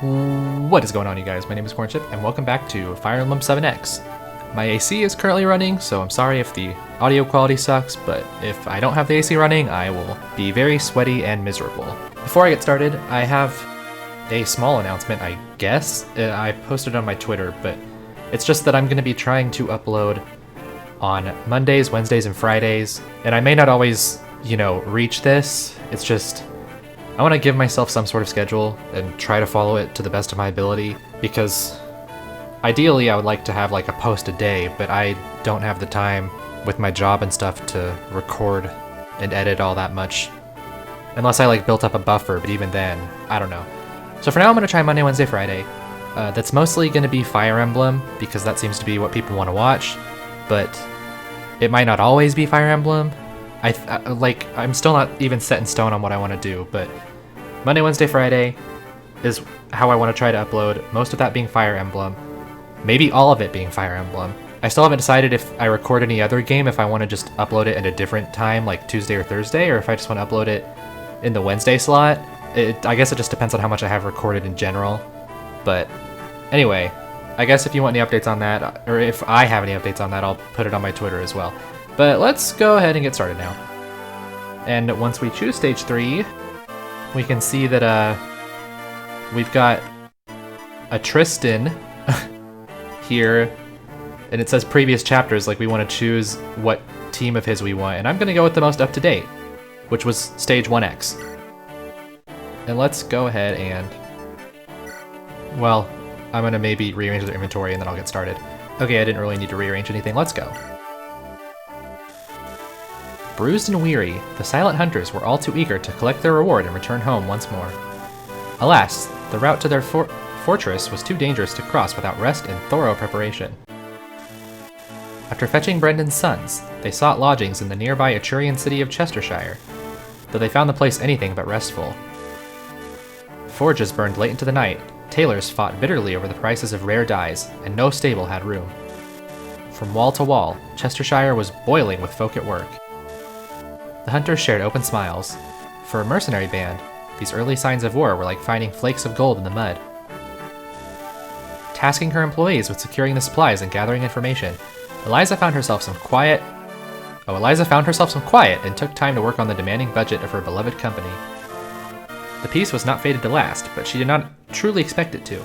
What is going on, you guys? My name is Cornchip, and welcome back to Fire Emblem 7X. My AC is currently running, so I'm sorry if the audio quality sucks, but if I don't have the AC running, I will be very sweaty and miserable. Before I get started, I have a small announcement, I guess. I posted on my Twitter, but it's just that I'm going to be trying to upload on Mondays, Wednesdays, and Fridays, and I may not always, reach this. It's just I want to give myself some sort of schedule and try to follow it to the best of my ability, because ideally I would like to have like a post a day, but I don't have the time with my job and stuff to record and edit all that much, unless I built up a buffer, but even then, I don't know. So for now I'm going to try Monday, Wednesday, Friday. That's mostly going to be Fire Emblem, because that seems to be what people want to watch, but it might not always be Fire Emblem. I'm still not even set in stone on what I want to do, but Monday, Wednesday, Friday is how I want to try to upload, most of that being Fire Emblem, maybe all of it being Fire Emblem. I still haven't decided if I record any other game, if I want to just upload it at a different time, like Tuesday or Thursday, or if I just want to upload it in the Wednesday slot. I guess it just depends on how much I have recorded in general. But anyway, I guess if you want any updates on that, or if I have any updates on that, I'll put it on my Twitter as well. But let's go ahead and get started now. And once we choose stage 3, we can see that we've got a Tristan here, and it says previous chapters, like we want to choose what team of his we want, and I'm going to go with the most up-to-date, which was stage 1X. And let's go ahead and, well, I'm going to maybe rearrange the inventory and then I'll get started. Okay, I didn't really need to rearrange anything, let's go. Bruised and weary, the silent hunters were all too eager to collect their reward and return home once more. Alas, the route to their fortress was too dangerous to cross without rest and thorough preparation. After fetching Brendan's sons, they sought lodgings in the nearby Etrurian city of Chestershire, though they found the place anything but restful. Forges burned late into the night, tailors fought bitterly over the prices of rare dyes, and no stable had room. From wall to wall, Chestershire was boiling with folk at work. The hunters shared open smiles. For a mercenary band, these early signs of war were like finding flakes of gold in the mud. Tasking her employees with securing the supplies and gathering information, Eliza found herself some quiet and took time to work on the demanding budget of her beloved company. The peace was not fated to last, but she did not truly expect it to.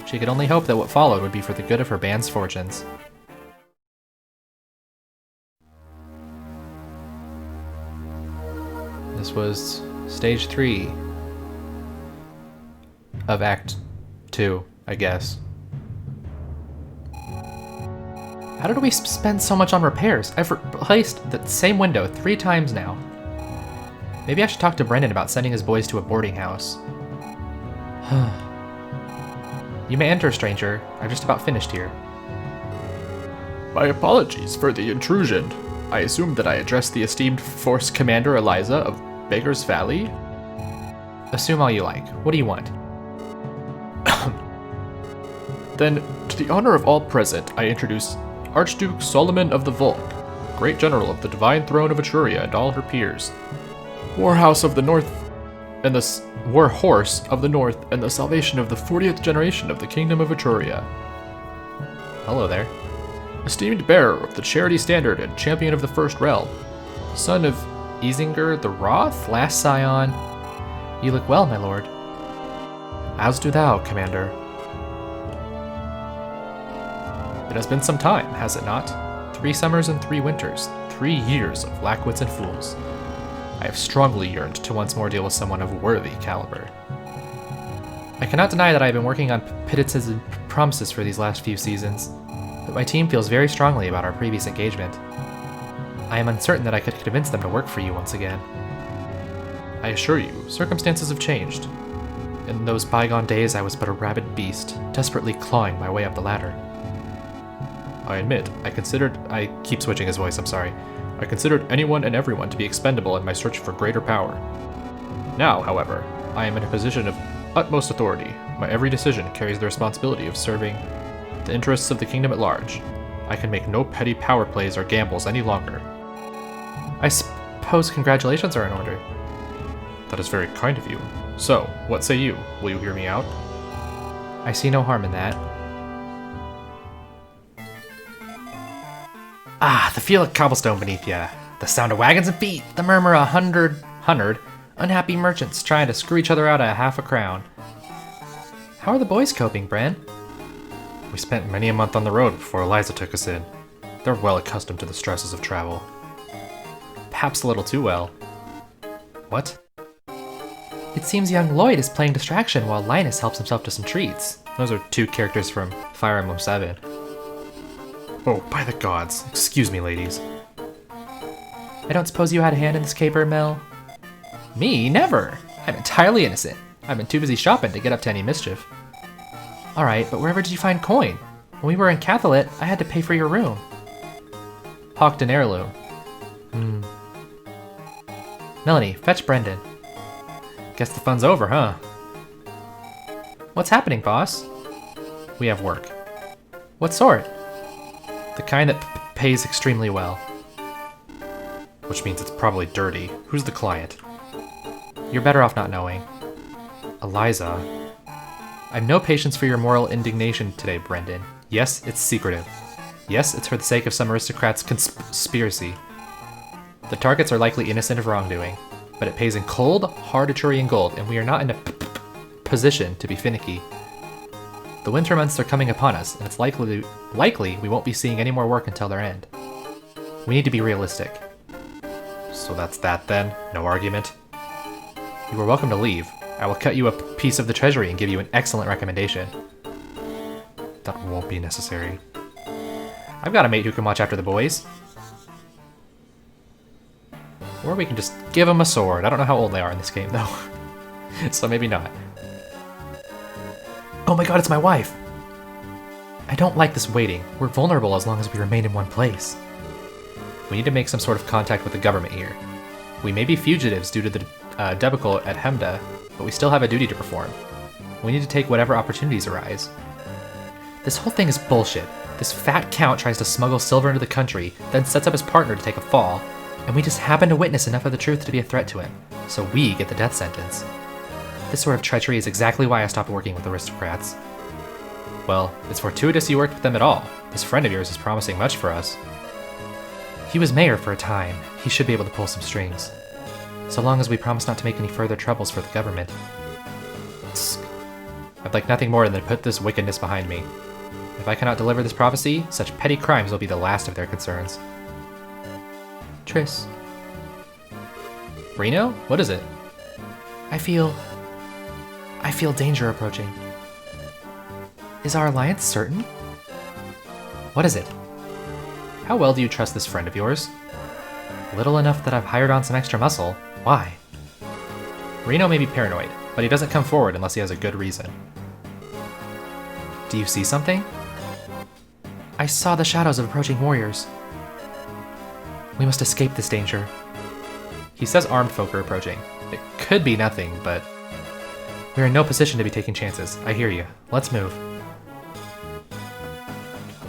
She could only hope that what followed would be for the good of her band's fortunes. This was stage 3 of Act 2, I guess. How did we spend so much on repairs? I've replaced the same window 3 times now. Maybe I should talk to Brendan about sending his boys to a boarding house. You may enter, stranger. I'm just about finished here. My apologies for the intrusion. I assume that I addressed the esteemed Force Commander Eliza of Baker's Valley? Assume all you like. What do you want? Then, to the honor of all present, I introduce Archduke Solomon of the Volk, Great General of the Divine Throne of Etruria and all her peers, Warhouse of the North, and the War Horse of the North, and the salvation of the 40th generation of the Kingdom of Etruria. Hello there. Esteemed bearer of the Charity Standard and champion of the First Realm, son of Isinger the Wroth, last scion. You look well, my lord. As do thou, Commander. It has been some time, has it not? 3 summers and 3 winters, 3 years of lackwits and fools. I have strongly yearned to once more deal with someone of worthy caliber. I cannot deny that I have been working on penances and promises for these last few seasons, but my team feels very strongly about our previous engagement. I am uncertain that I could convince them to work for you once again. I assure you, circumstances have changed. In those bygone days, I was but a rabid beast, desperately clawing my way up the ladder. I admit, I keep switching his voice, I'm sorry. I considered anyone and everyone to be expendable in my search for greater power. Now, however, I am in a position of utmost authority. My every decision carries the responsibility of serving the interests of the kingdom at large. I can make no petty power plays or gambles any longer. I suppose congratulations are in order. That is very kind of you. So, what say you? Will you hear me out? I see no harm in that. Ah, the feel of cobblestone beneath ya. The sound of wagons and feet. The murmur of hundred unhappy merchants trying to screw each other out of half a crown. How are the boys coping, Bran? We spent many a month on the road before Eliza took us in. They're well accustomed to the stresses of travel. Perhaps a little too well. What? It seems young Lloyd is playing distraction while Linus helps himself to some treats. Those are two characters from Fire Emblem 7. Oh, by the gods. Excuse me, ladies. I don't suppose you had a hand in this caper, Mel? Me? Never! I'm entirely innocent. I've been too busy shopping to get up to any mischief. Alright, but wherever did you find coin? When we were in Cathalit, I had to pay for your room. Hawked an heirloom. Melanie, fetch Brendan. Guess the fun's over, huh? What's happening, boss? We have work. What sort? The kind that pays extremely well. Which means it's probably dirty. Who's the client? You're better off not knowing. Eliza. I've no patience for your moral indignation today, Brendan. Yes, it's secretive. Yes, it's for the sake of some aristocrat's conspiracy. The targets are likely innocent of wrongdoing, but it pays in cold, hard Etrurian gold, and we are not in a position to be finicky. The winter months are coming upon us, and it's likely we won't be seeing any more work until their end. We need to be realistic. So that's that then? No argument? You are welcome to leave. I will cut you a piece of the treasury and give you an excellent recommendation. That won't be necessary. I've got a mate who can watch after the boys. Or we can just give them a sword. I don't know how old they are in this game, though. So maybe not. Oh my god, it's my wife! I don't like this waiting. We're vulnerable as long as we remain in one place. We need to make some sort of contact with the government here. We may be fugitives due to the debacle at Hemda, but we still have a duty to perform. We need to take whatever opportunities arise. This whole thing is bullshit. This fat count tries to smuggle silver into the country, then sets up his partner to take a fall, and we just happen to witness enough of the truth to be a threat to him, so we get the death sentence. This sort of treachery is exactly why I stopped working with aristocrats. Well, it's fortuitous you worked with them at all. This friend of yours is promising much for us. He was mayor for a time. He should be able to pull some strings. So long as we promise not to make any further troubles for the government. Tsk. I'd like nothing more than to put this wickedness behind me. If I cannot deliver this prophecy, such petty crimes will be the last of their concerns. Triss. Reno? What is it? I feel danger approaching. Is our alliance certain? What is it? How well do you trust this friend of yours? Little enough that I've hired on some extra muscle. Why? Reno may be paranoid, but he doesn't come forward unless he has a good reason. Do you see something? I saw the shadows of approaching warriors. We must escape this danger. He says armed folk are approaching. It could be nothing, but we're in no position to be taking chances. I hear you. Let's move.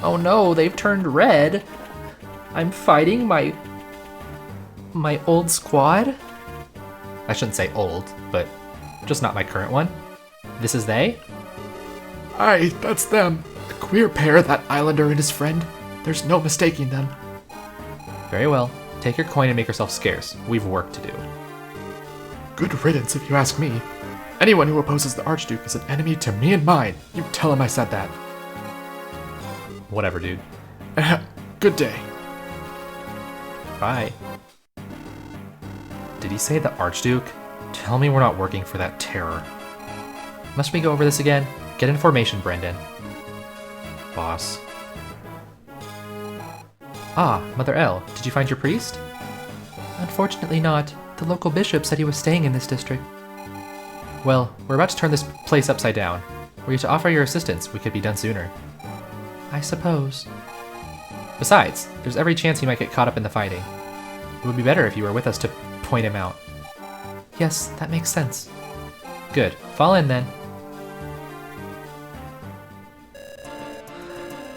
Oh no, they've turned red. I'm fighting my old squad? I shouldn't say old, but just not my current one. This is they? Aye, that's them. The queer pair, that islander and his friend. There's no mistaking them. Very well. Take your coin and make yourself scarce. We've work to do. Good riddance, if you ask me. Anyone who opposes the Archduke is an enemy to me and mine. You tell him I said that. Whatever, dude. Good day. Bye. Did he say the Archduke? Tell me we're not working for that terror. Must we go over this again? Get in formation, Brendan. Boss. Ah, Mother Elle, did you find your priest? Unfortunately not. The local bishop said he was staying in this district. Well, we're about to turn this place upside down. Were you to offer your assistance, we could be done sooner. I suppose. Besides, there's every chance he might get caught up in the fighting. It would be better if you were with us to point him out. Yes, that makes sense. Good. Fall in then.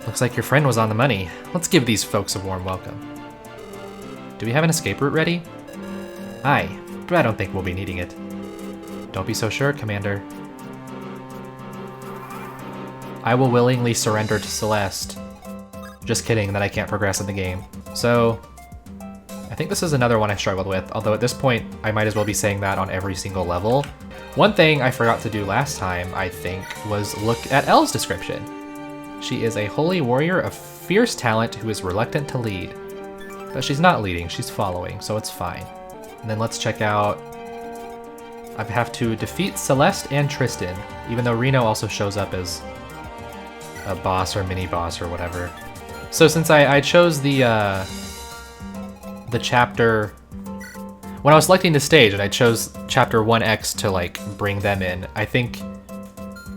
Looks like your friend was on the money. Let's give these folks a warm welcome. Do we have an escape route ready? Aye, but I don't think we'll be needing it. Don't be so sure, Commander. I will willingly surrender to Celeste. Just kidding, that I can't progress in the game. So, I think this is another one I struggled with, although at this point, I might as well be saying that on every single level. One thing I forgot to do last time, I think, was look at Elle's description. She is a holy warrior of fierce talent who is reluctant to lead. But she's not leading, she's following, so it's fine. And then let's check out... I have to defeat Celeste and Tristan, even though Reno also shows up as a boss or mini-boss or whatever. So since I chose the chapter... When I was selecting the stage and I chose chapter 1X to like bring them in, I think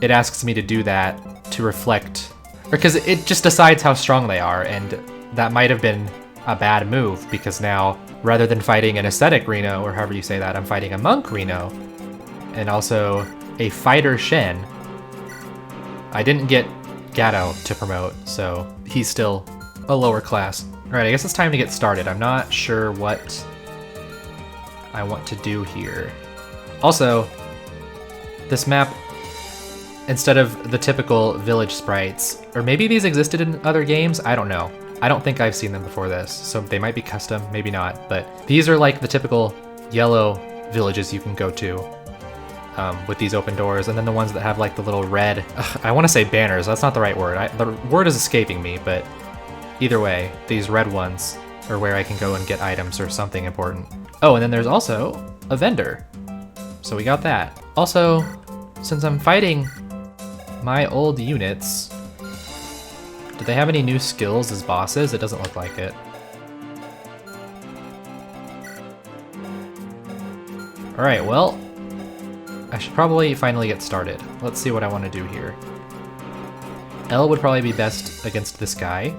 it asks me to do that to reflect... Or because it just decides how strong they are, and that might have been a bad move, because now, rather than fighting an ascetic Reno, or however you say that, I'm fighting a monk Reno, and also a fighter Shen. I didn't get Gato to promote, so he's still a lower class. Alright, I guess it's time to get started. I'm not sure what I want to do here. Also, this map, instead of the typical village sprites, or maybe these existed in other games, I don't know. I don't think I've seen them before this, so they might be custom, maybe not, but these are like the typical yellow villages you can go to with these open doors, and then the ones that have like the little red, I want to say banners, that's not the right word. The word is escaping me, but either way, these red ones are where I can go and get items or something important. Oh, and then there's also a vendor. So we got that. Also, since I'm fighting my old units, do they have any new skills as bosses? It doesn't look like it. Alright, well, I should probably finally get started. Let's see what I want to do here. Elle would probably be best against this guy.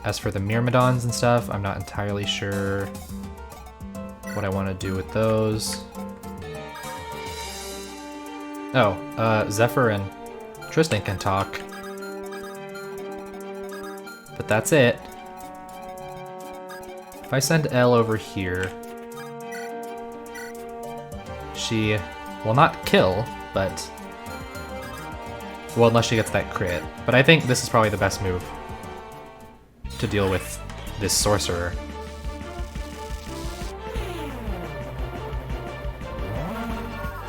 As for the Myrmidons and stuff, I'm not entirely sure what I want to do with those. Oh, Zephyr and Tristan can talk. But that's it. If I send Elle over here, she will not kill, but... Well, unless she gets that crit. But I think this is probably the best move to deal with this sorcerer.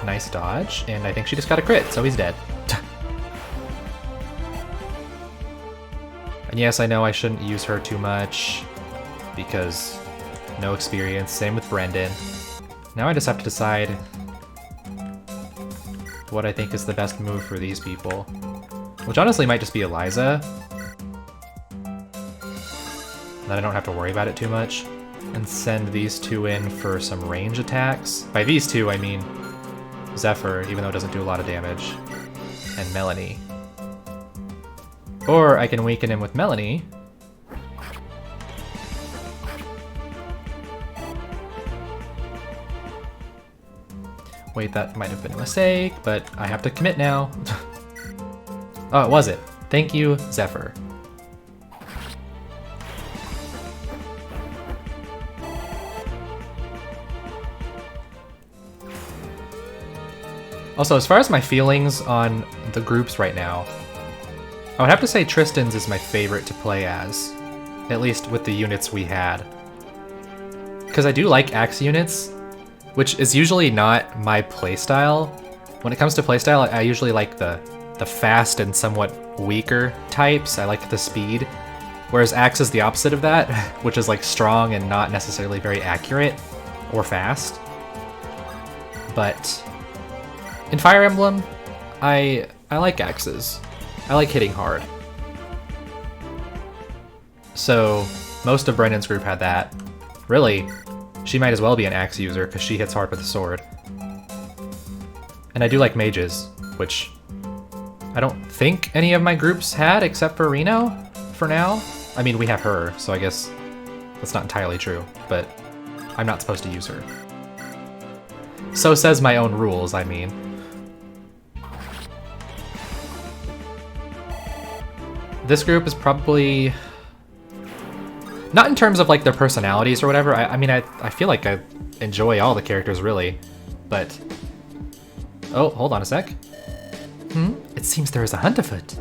Nice dodge, and I think she just got a crit, so he's dead. And yes, I know I shouldn't use her too much, because no experience, same with Brendan. Now I just have to decide what I think is the best move for these people. Which honestly might just be Eliza. Then I don't have to worry about it too much. And send these two in for some range attacks. By these two, I mean Zephyr, even though it doesn't do a lot of damage, and Melanie. Or I can weaken him with Melanie. Wait, that might have been a mistake, but I have to commit now. Oh, it was it. Thank you, Zephyr. Also, as far as my feelings on the groups right now, I would have to say Tristan's is my favorite to play as, at least with the units we had. Because I do like axe units, which is usually not my playstyle. When it comes to playstyle, I usually like the fast and somewhat weaker types. I like the speed, whereas axe is the opposite of that, which is like strong and not necessarily very accurate or fast. But in Fire Emblem, I like axes. I like hitting hard. So most of Brendan's group had that. Really, she might as well be an axe user because she hits hard with a sword. And I do like mages, which I don't think any of my groups had except for Reno for now. I mean, we have her, so I guess that's not entirely true, but I'm not supposed to use her. So says my own rules, I mean. This group is probably... not in terms of like their personalities or whatever. I mean, I feel like I enjoy all the characters really, but... Oh, hold on a sec. It seems there is a hunt afoot.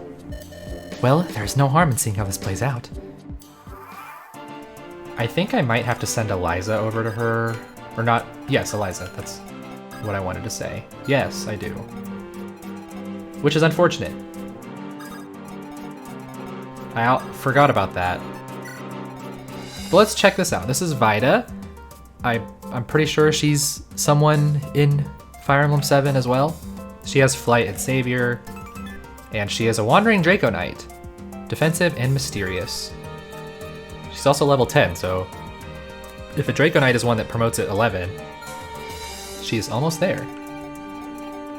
Well, there is no harm in seeing how this plays out. I think I might have to send Eliza over to her. Or not. Yes, Eliza. That's what I wanted to say. Yes, I do. Which is unfortunate. I forgot about that. But let's check this out. This is Vida. I'm pretty sure she's someone in Fire Emblem 7 as well. She has Flight and Savior. And she is a Wandering Draco Knight. Defensive and mysterious. She's also level 10, so if a Draco Knight is one that promotes at 11, she's almost there.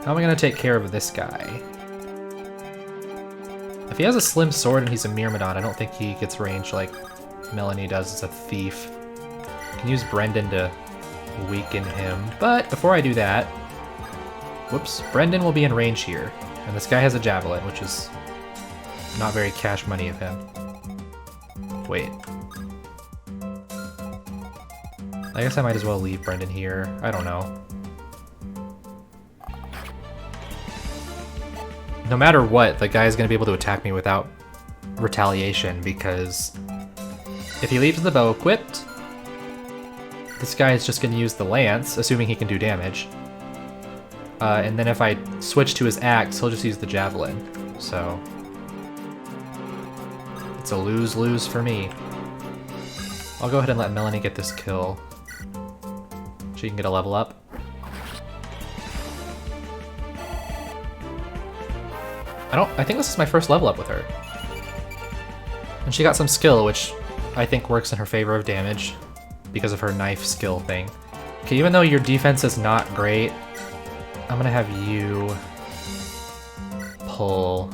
How am I going to take care of this guy? If he has a slim sword and he's a Myrmidon, I don't think he gets range like Melanie does as a thief. I can use Brendan to weaken him, but before I do that, whoops, Brendan will be in range here. And this guy has a javelin, which is not very cash money of him. Wait. I guess I might as well leave Brendan here. I don't know. No matter what, the guy's gonna be able to attack me without retaliation, because if he leaves the bow equipped, this guy is just gonna use the lance, assuming he can do damage. And then if I switch to his axe, he'll just use the javelin. So it's a lose-lose for me. I'll go ahead and let Melanie get this kill. She can get a level up. I think this is my first level up with her. And she got some skill, which I think works in her favor of damage because of her knife skill thing. Okay, even though your defense is not great, I'm gonna have you pull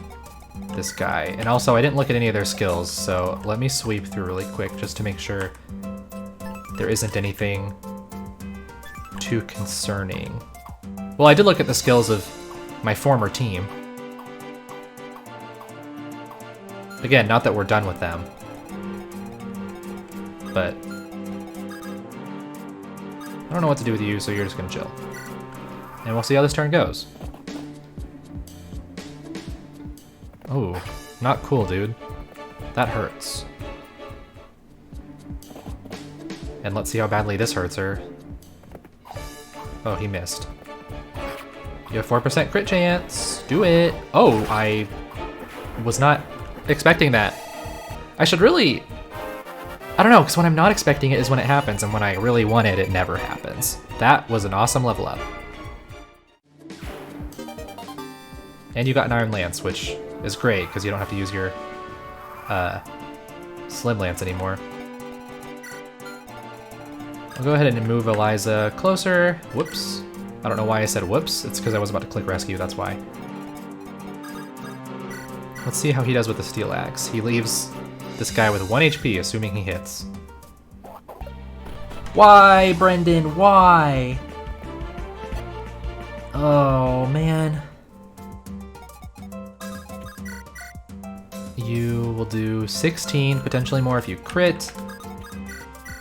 this guy. And also, I didn't look at any of their skills, so let me sweep through really quick just to make sure there isn't anything too concerning. Well, I did look at the skills of my former team. Again, not that we're done with them, but I don't know what to do with you, so you're just gonna chill. And we'll see how this turn goes. Oh, not cool, dude. That hurts. And let's see how badly this hurts her. Oh, he missed. You have 4% crit chance. Do it. Oh, I was not expecting that. I should really... I don't know, because when I'm not expecting it is when it happens, and when I really want it, it never happens. That was an awesome level up. And you got an Iron Lance, which is great, because you don't have to use your Slim Lance anymore. I'll go ahead and move Eliza closer. Whoops. I don't know why I said whoops. It's because I was about to click rescue, that's why. Let's see how he does with the steel axe. He leaves this guy with 1 HP, assuming he hits. Why, Brendan? Why? Oh, man. You will do 16, potentially more if you crit.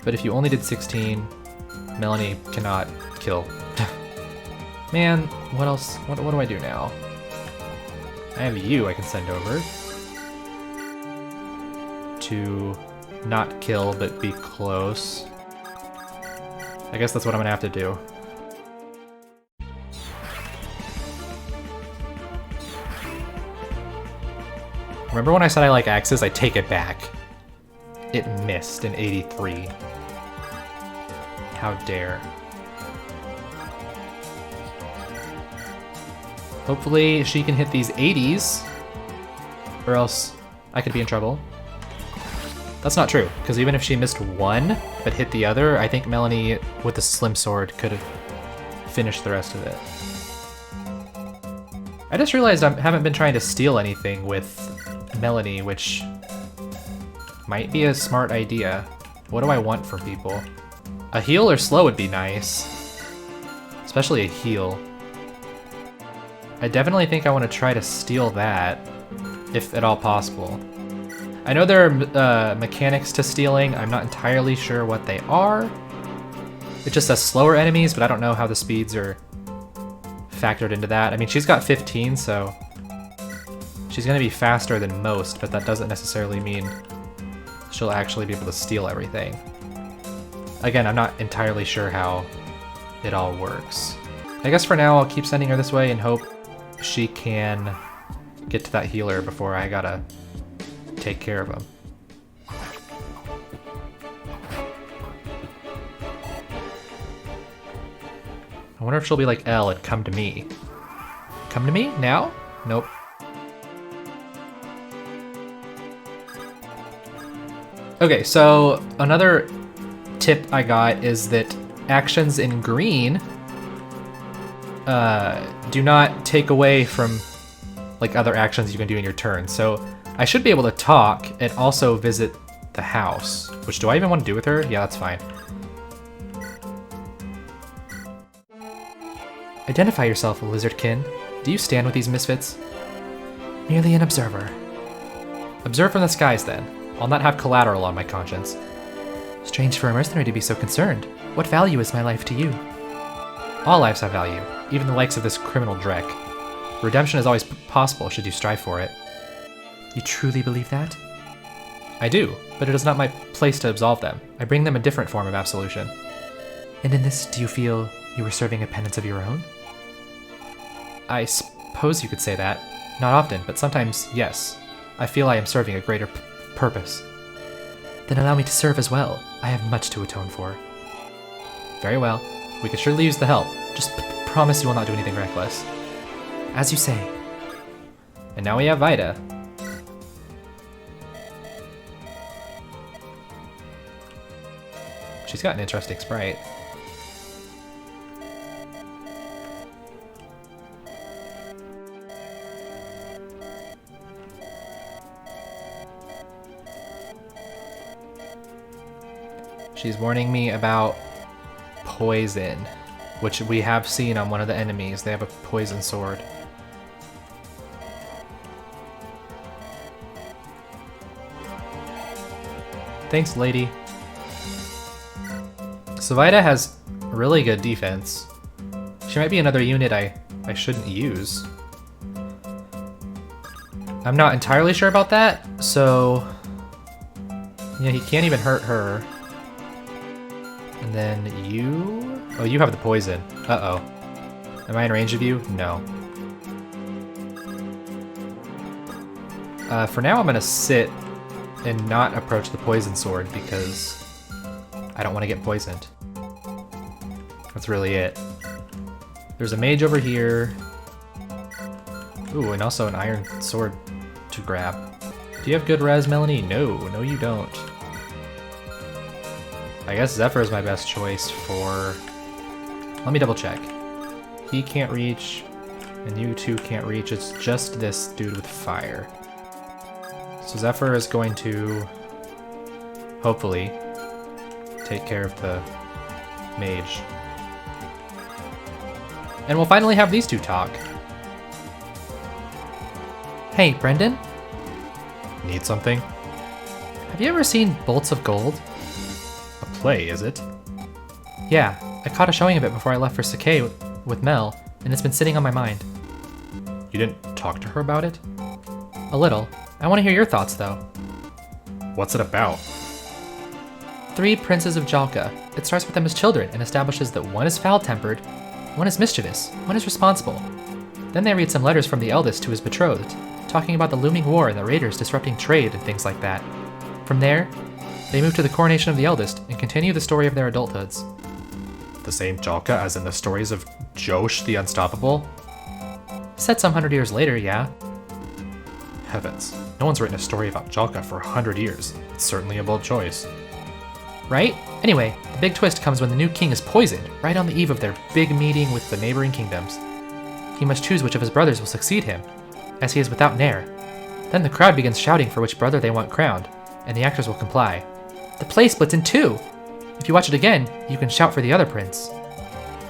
But if you only did 16, Melanie cannot kill. Man, what else? What do I do now? I have you I can send over to not kill but be close. I guess that's what I'm gonna have to do. Remember when I said I like axes? I take it back. It missed in 83. How dare. Hopefully she can hit these 80s, or else I could be in trouble. That's not true, because even if she missed one, but hit the other, I think Melanie, with the slim sword, could have finished the rest of it. I just realized I haven't been trying to steal anything with Melanie, which might be a smart idea. What do I want from people? A heal or slow would be nice, especially a heal. I definitely think I want to try to steal that, if at all possible. I know there are mechanics to stealing. I'm not entirely sure what they are. It just says slower enemies, but I don't know how the speeds are factored into that. I mean, she's got 15, so She's gonna be faster than most, but that doesn't necessarily mean she'll actually be able to steal everything. Again, I'm not entirely sure how it all works. I guess for now I'll keep sending her this way and hope she can get to that healer before I gotta take care of him. I wonder if she'll be like Elle and come to me. Come to me? Now? Nope. Okay, so another tip I got is that actions in green do not take away from like other actions you can do in your turn. So I should be able to talk and also visit the house, which do I even want to do with her? Yeah, that's fine. Identify yourself, lizardkin. Do you stand with these misfits? Merely an observer. Observe from the skies, then. I'll not have collateral on my conscience. Strange for a mercenary to be so concerned. What value is my life to you? All lives have value, even the likes of this criminal Drek. Redemption is always possible should you strive for it. You truly believe that? I do, but it is not my place to absolve them. I bring them a different form of absolution. And in this, do you feel you were serving a penance of your own? I suppose you could say that. Not often, but sometimes, yes. I feel I am serving a greater purpose. Then allow me to serve as well. I have much to atone for. Very well. We could surely use the help. Just promise you will not do anything reckless. As you say. And now we have Vida. She's got an interesting sprite. She's warning me about poison, which we have seen on one of the enemies. They have a poison sword. Thanks, lady. So Vida has really good defense. She might be another unit I shouldn't use. I'm not entirely sure about that, so... yeah, he can't even hurt her. And then you... oh, you have the poison. Uh-oh. Am I in range of you? No. For now, I'm gonna sit and not approach the poison sword because I don't want to get poisoned. That's really it. There's a mage over here. Ooh, and also an iron sword to grab. Do you have good res, Melanie? No, no you don't. I guess Zephyr is my best choice for... let me double check. He can't reach, and you two can't reach. It's just this dude with fire. So Zephyr is going to, hopefully, take care of the mage. And we'll finally have these two talk. Hey, Brendan? Need something? Have you ever seen Bolts of Gold? A play, is it? Yeah, I caught a showing of it before I left for Sakai with Mel, and it's been sitting on my mind. You didn't talk to her about it? A little. I want to hear your thoughts, though. What's it about? 3 princes of Jalka. It starts with them as children and establishes that one is foul-tempered, one is mischievous, one is responsible. Then they read some letters from the eldest to his betrothed, talking about the looming war and the raiders disrupting trade and things like that. From there, they move to the coronation of the eldest and continue the story of their adulthoods. The same Jalka as in the stories of Josh the Unstoppable? Set some 100 years later, yeah. Heavens, no one's written a story about Jalka for 100 years. It's certainly a bold choice. Right? Anyway, the big twist comes when the new king is poisoned, right on the eve of their big meeting with the neighboring kingdoms. He must choose which of his brothers will succeed him, as he is without an heir. Then the crowd begins shouting for which brother they want crowned, and the actors will comply. The play splits in 2! If you watch it again, you can shout for the other prince,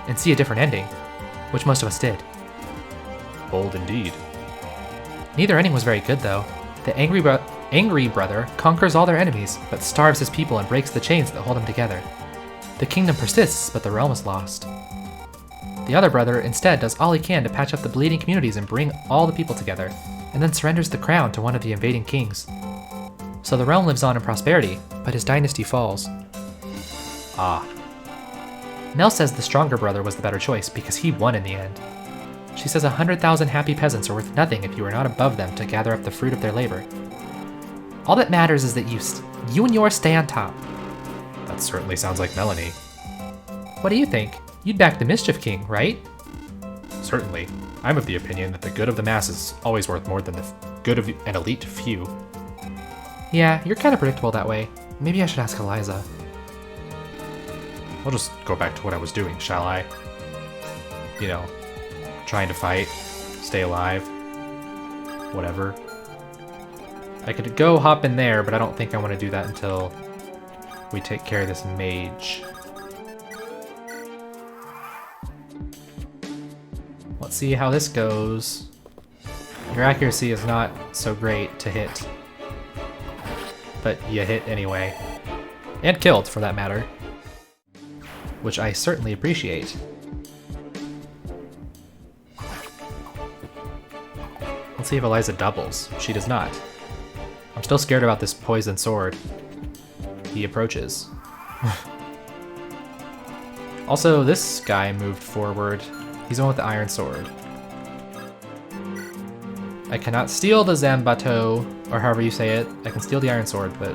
and see a different ending, which most of us did. Bold indeed. Neither ending was very good, though. The angry brother conquers all their enemies, but starves his people and breaks the chains that hold them together. The kingdom persists, but the realm is lost. The other brother instead does all he can to patch up the bleeding communities and bring all the people together. and then surrenders the crown to one of the invading kings. So the realm lives on in prosperity, but his dynasty falls. Ah. Mel says the stronger brother was the better choice because he won in the end. She says 100,000 happy peasants are worth nothing if you are not above them to gather up the fruit of their labor. All that matters is that you and yours stay on top. That certainly sounds like Melanie. What do you think? You'd back the Mischief King, right? Certainly. I'm of the opinion that the good of the masses is always worth more than the good of an elite few. Yeah, you're kind of predictable that way. Maybe I should ask Eliza. I'll just go back to what I was doing, shall I? You know, trying to fight, stay alive, whatever. I could go hop in there, but I don't think I want to do that until we take care of this mage. Let's see how this goes. Your accuracy is not so great to hit, but you hit anyway. And killed, for that matter. Which I certainly appreciate. Let's see if Eliza doubles. She does not. I'm still scared about this poison sword. He approaches. Also, this guy moved forward. He's the one with the iron sword. I cannot steal the Zambato, or however you say it. I can steal the iron sword, but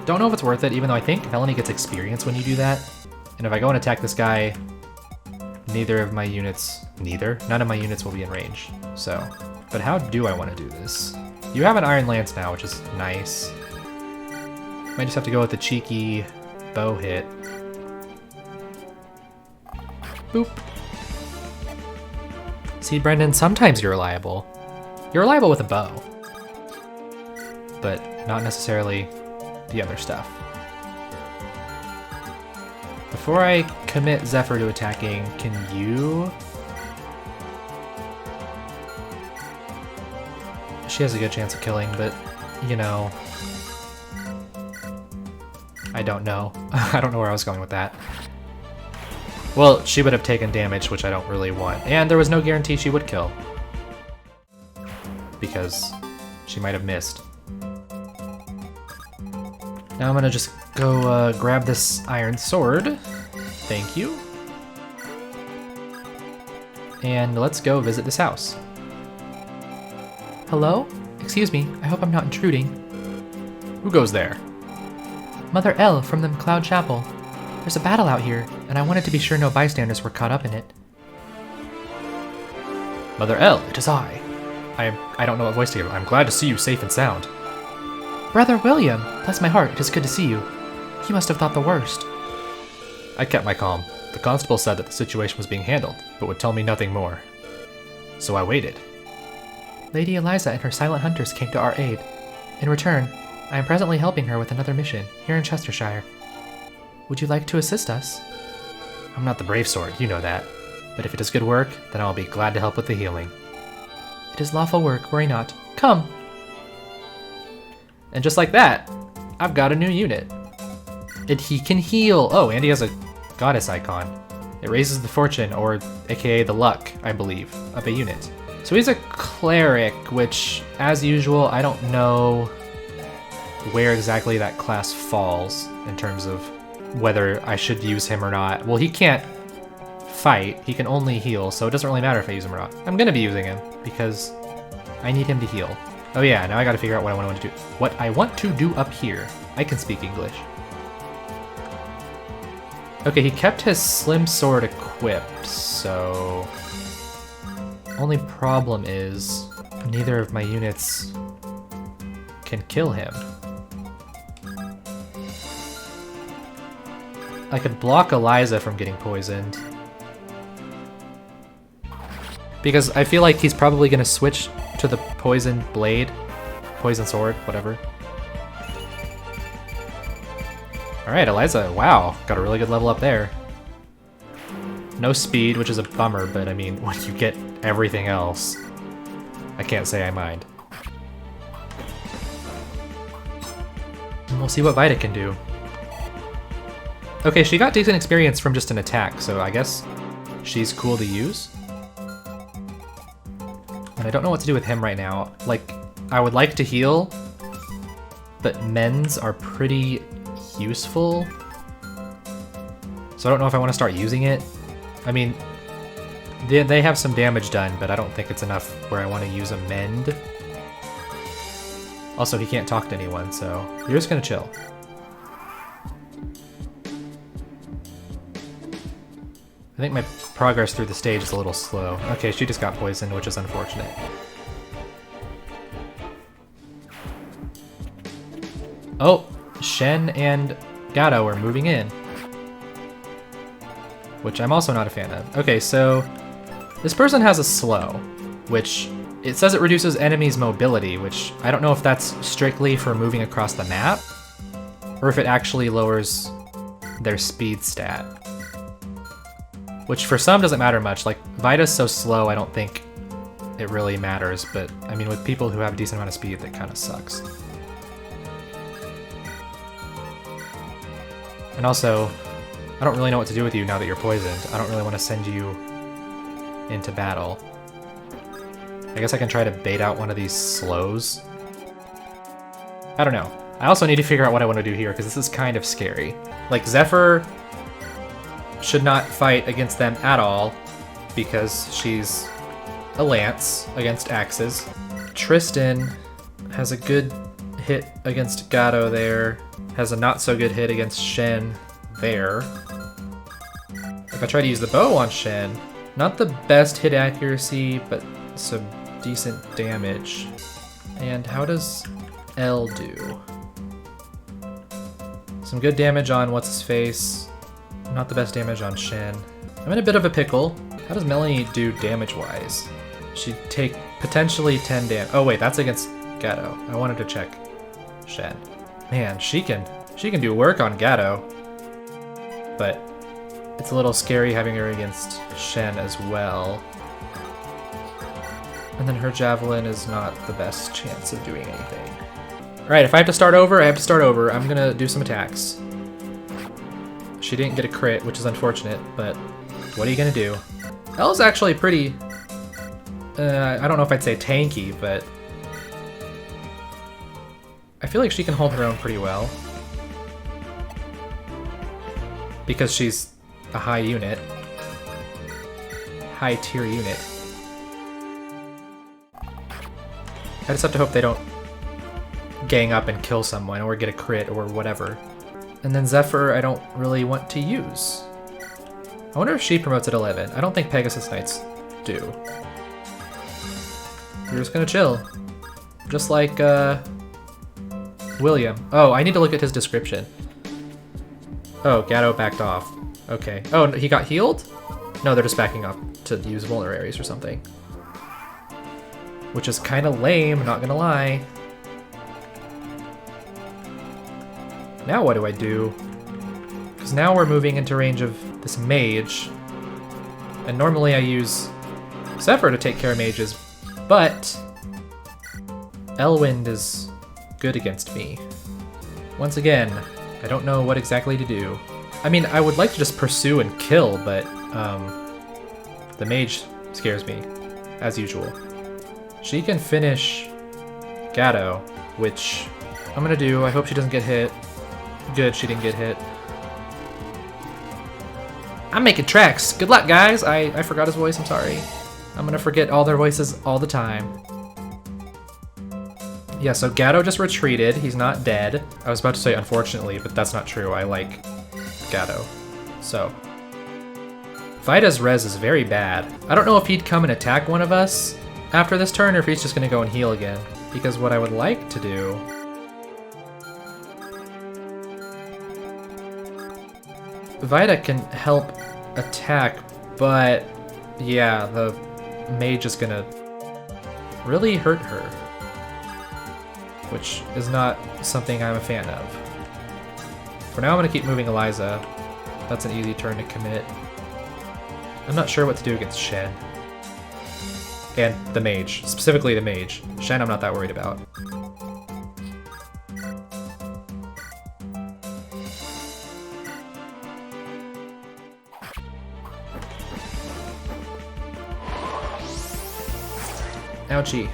don't know if it's worth it, even though I think Melanie gets experience when you do that. And if I go and attack this guy, none of my units will be in range. So, but how do I want to do this? You have an iron lance now, which is nice. Might just have to go with the cheeky bow hit. Boop. See, Brendan, sometimes you're reliable. You're reliable with a bow, but not necessarily the other stuff. Before I commit Zephyr to attacking, can you? She has a good chance of killing, but, you know, I don't know. I don't know where I was going with that. Well, she would have taken damage, which I don't really want. And there was no guarantee she would kill. Because she might have missed. Now I'm gonna just go grab this iron sword. Thank you. And let's go visit this house. Hello? Excuse me, I hope I'm not intruding. Who goes there? Mother Elle from the Cloud Chapel. There's a battle out here, and I wanted to be sure no bystanders were caught up in it. Mother Elle, it is I. I don't know what voice to give. I'm glad to see you safe and sound. Brother William, bless my heart, it is good to see you. You must have thought the worst. I kept my calm. The constable said that the situation was being handled, but would tell me nothing more. So I waited. Lady Eliza and her silent hunters came to our aid. In return, I am presently helping her with another mission, here in Chestershire. Would you like to assist us? I'm not the brave sort, you know that. But if it is good work, then I'll be glad to help with the healing. It is lawful work, worry not. Come! And just like that, I've got a new unit. And he can heal! Oh, and he has a goddess icon. It raises the fortune, or aka the luck, I believe, of a unit. So he's a cleric, which, as usual, I don't know where exactly that class falls in terms of whether I should use him or not. Well, he can't fight, he can only heal, so it doesn't really matter if I use him or not. I'm gonna be using him, because I need him to heal. Oh yeah, now I gotta figure out what I want to do. What I want to do up here. I can speak English. Okay, he kept his slim sword equipped, so... Only problem is, neither of my units can kill him. I could block Eliza from getting poisoned. Because I feel like he's probably gonna switch to the poison blade, poison sword, whatever. Alright, Eliza, wow, got a really good level up there. No speed, which is a bummer, but I mean, when you get everything else, I can't say I mind. And we'll see what Vita can do. Okay, she got decent experience from just an attack, so I guess she's cool to use. I'm I don't know what to do with him right now. Like, I would like to heal, but mends are pretty useful. So I don't know if I want to start using it. I mean, they have some damage done, but I don't think it's enough where I want to use a mend. Also, he can't talk to anyone, so you're just gonna chill. I think my progress through the stage is a little slow. Okay, she just got poisoned, which is unfortunate. Oh, Shen and Gato are moving in, which I'm also not a fan of. Okay, so this person has a slow, which it says it reduces enemies' mobility, which I don't know if that's strictly for moving across the map, or if it actually lowers their speed stat. Which for some doesn't matter much. Like, Vita's so slow, I don't think it really matters, but I mean, with people who have a decent amount of speed, that kind of sucks. And also, I don't really know what to do with you now that you're poisoned. I don't really want to send you into battle. I guess I can try to bait out one of these slows. I don't know. I also need to figure out what I want to do here, because this is kind of scary. Like, Zephyr should not fight against them at all, because she's a lance against axes. Tristan has a good hit against Gato there, has a not so good hit against Shen there. If I try to use the bow on Shen, not the best hit accuracy, but some decent damage. And how does Elle do? Some good damage on what's-his-face, not the best damage on Shen. I'm in a bit of a pickle. How does Melanie do damage-wise? She'd take potentially 10 damage. Oh wait, that's against Gato. I wanted to check Shen. Man, she can do work on Gato, but it's a little scary having her against Shen as well. And then her javelin is not the best chance of doing anything. Alright, if I have to start over, I have to start over. I'm gonna do some attacks. She didn't get a crit, which is unfortunate, but what are you gonna do? Elle's actually pretty... I don't know if I'd say tanky, but... I feel like she can hold her own pretty well. Because she's a high unit. High tier unit. I just have to hope they don't gang up and kill someone or get a crit or whatever. And then Zephyr I don't really want to use. I wonder if she promotes at 11. I don't think Pegasus Knights do. You're just gonna chill. Just like William. Oh, I need to look at his description. Oh, Gato backed off. Okay. Oh, he got healed? No, they're just backing up to use vulneraries or something. Which is kind of lame, not gonna lie. Now what do I do? Because now we're moving into range of this mage. And normally I use Zephyr to take care of mages, but Elwind is good against me. Once again, I don't know what exactly to do. I mean, I would like to just pursue and kill, but the mage scares me, as usual. She can finish Gato, which I'm gonna do. I hope she doesn't get hit. Good, she didn't get hit. I'm making tracks. Good luck, guys. I forgot his voice, I'm sorry. I'm gonna forget all their voices all the time. Yeah, so Gato just retreated. He's not dead. I was about to say unfortunately, but that's not true. I like Gato. So. Vita's res is very bad. I don't know if he'd come and attack one of us after this turn or if he's just gonna go and heal again. Because what I would like to do... Vita can help attack, but yeah, the mage is gonna really hurt her. Which is not something I'm a fan of. For now, I'm gonna keep moving Eliza. That's an easy turn to commit. I'm not sure what to do against Shen. And the mage, specifically the mage. Shen I'm not that worried about. Ouchie.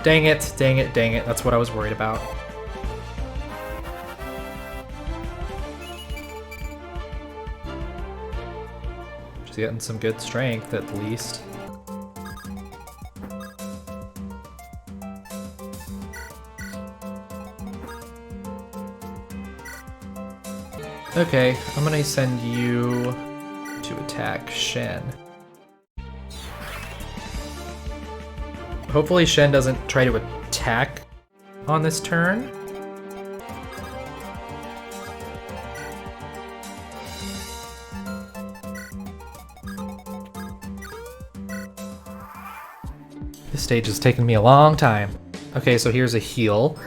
Dang it, dang it, dang it. That's what I was worried about. She's getting some good strength at least. Okay, I'm gonna send you to attack Shen. Hopefully Shen doesn't try to attack on this turn. This stage has taken me a long time. Okay, so here's a heal.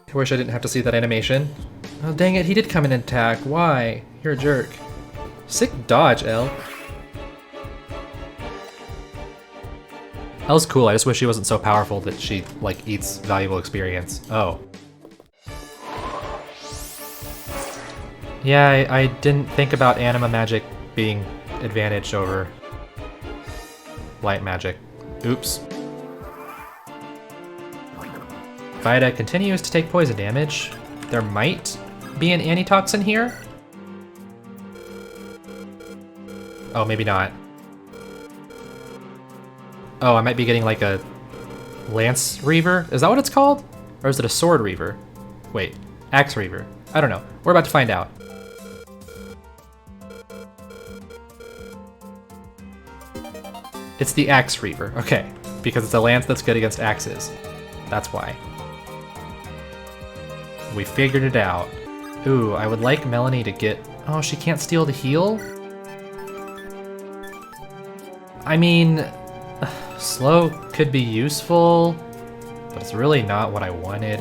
I wish I didn't have to see that animation. Oh dang it, he did come in and attack. Why? You're a jerk. Sick dodge, Elle. Elle's cool, I just wish she wasn't so powerful that she, like, eats valuable experience. Oh. Yeah, I didn't think about anima magic being advantaged over light magic. Oops. Vida continues to take poison damage. There might be an antitoxin here. Oh, maybe not. Oh, I might be getting like a Lance Reaver. Is that what it's called? Or is it a Sword Reaver? Wait, Axe Reaver. I don't know. We're about to find out. It's the Axe Reaver. Okay, because it's a lance that's good against axes. That's why. We figured it out. Ooh, I would like Melanie to get... Oh, she can't steal the heal? I mean, slow could be useful, but it's really not what I wanted.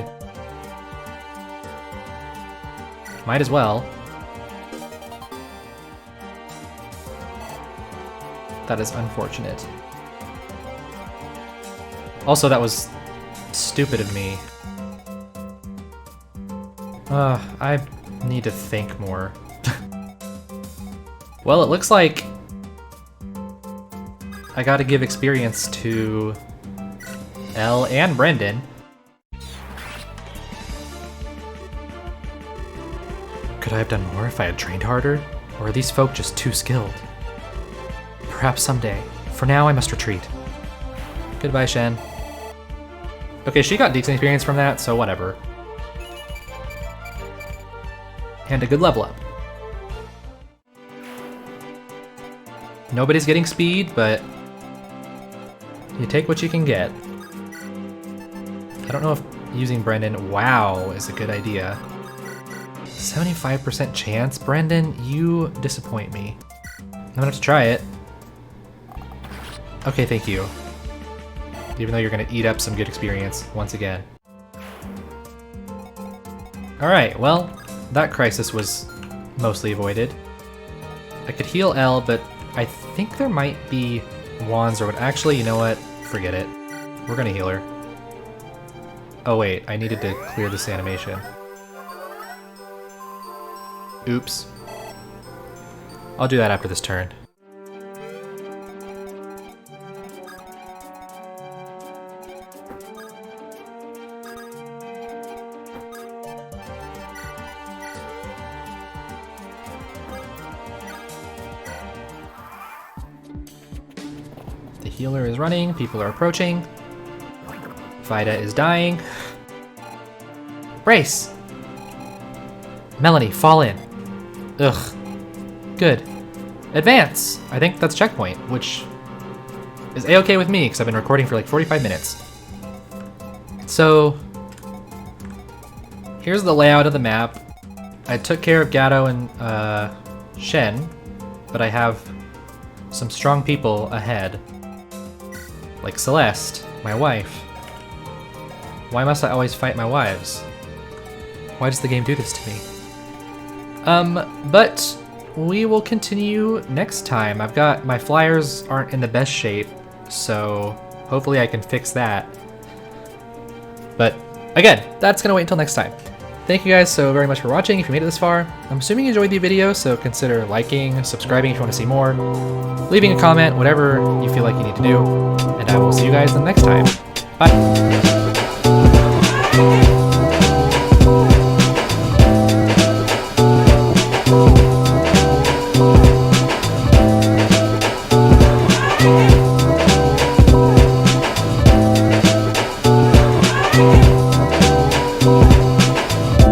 Might as well. That is unfortunate. Also, that was stupid of me. I need to think more. Well, it looks like I gotta give experience to Elle and Brendan. Could I have done more if I had trained harder? Or are these folk just too skilled? Perhaps someday. For now, I must retreat. Goodbye, Shen. Okay, she got decent experience from that, so whatever. And a good level up. Nobody's getting speed, but you take what you can get. I don't know if using Brendan, wow, is a good idea. 75% chance? Brendan, you disappoint me. I'm gonna have to try it. Okay, thank you. Even though you're gonna eat up some good experience once again. Alright, well, that crisis was mostly avoided. I could heal Elle, but I think there might be wands or what. Actually, you know what? Forget it. We're gonna heal her. Oh wait, I needed to clear this animation. Oops. I'll do that after this turn. The healer is running, people are approaching. Vida is dying. Brace! Melanie, fall in. Ugh. Good. Advance! I think that's checkpoint, which is a-okay with me, because I've been recording for like 45 minutes. So, here's the layout of the map. I took care of Gatto and Shen, but I have some strong people ahead. Like Celeste, my wife. Why must I always fight my wives? Why does the game do this to me? But we will continue next time. My flyers aren't in the best shape, so hopefully I can fix that. But again, that's gonna wait until next time. Thank you guys so very much for watching if you made it this far. I'm assuming you enjoyed the video, so consider liking, subscribing if you want to see more, leaving a comment, whatever you feel like you need to do, and I will see you guys the next time. Bye!